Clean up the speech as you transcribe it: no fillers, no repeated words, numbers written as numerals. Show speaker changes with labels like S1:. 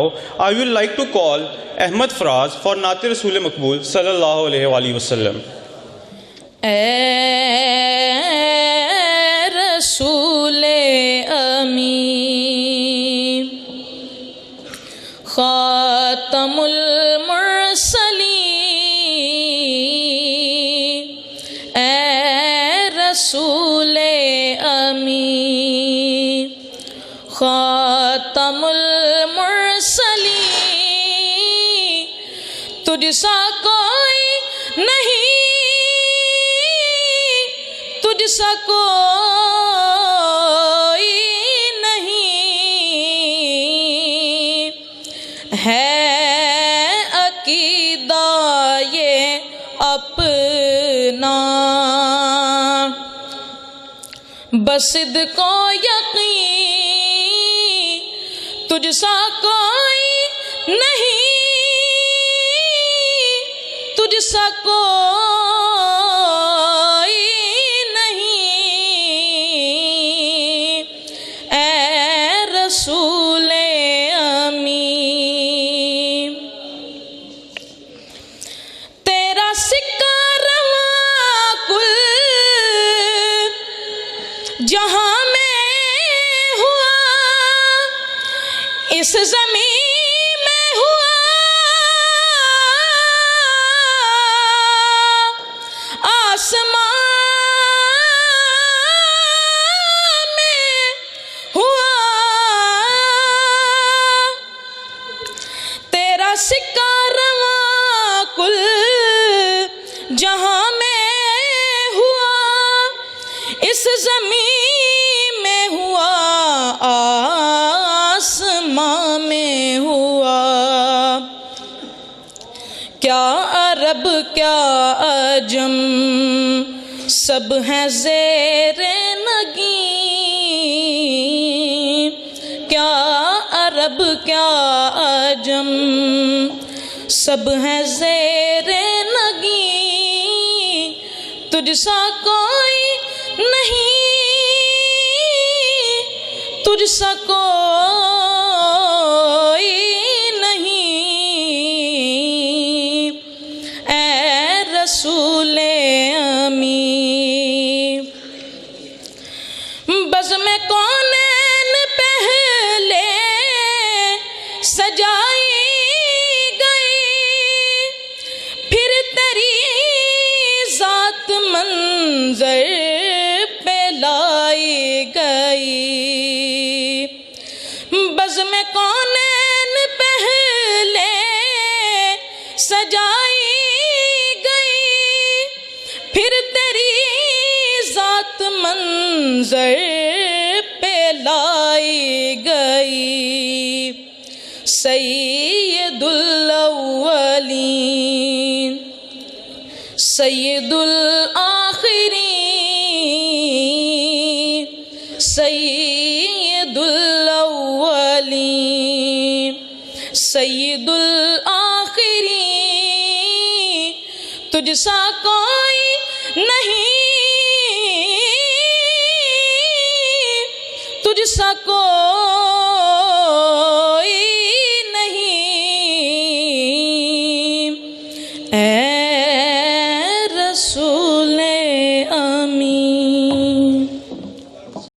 S1: I will like to call Ahmad Faraz for Naat Rasool Maqbool sallallahu alayhi wa sallam.
S2: اے رسول امین خاتم المرسلین، اے رسول امین خاتم المرسلین، تجھ سا کوئی نہیں، تجھ سا کوئی نہیں ہے عقیدہ یہ اپنا، بس صدق و یقین تجھ سا کوئی نہیں، تجھ سا کوئی نہیں اے رسول امین، تیرا سکہ رواں کل جہاں میں ہوا، اس زمین میں ہوا، آسمان میں ہوا، تیرا سکہ رواں کل جہاں میں ہوا، اس زمین میں ہوا، آسمان میں ہوا، کیا عرب کیا عجم سب ہیں زیر نگین، کیا عرب کیا عجم سب ہیں زیر نگین، تجھ سا کوئی نہیں، تجھ سا کوئی نہیں اے رسول امین، بزم کونین پہلے سجائی گئی، پھر تیری ذات منظر پہ لائی گئی، بزم کونین پہلے سجائی گئی، پھر تیری ذات منظر پہ لائی گئی، سید الاولین سید الآخرین، سید الاولین سید الآخرین، تجھ سا کوئی نہیں، تجھ سا کوئی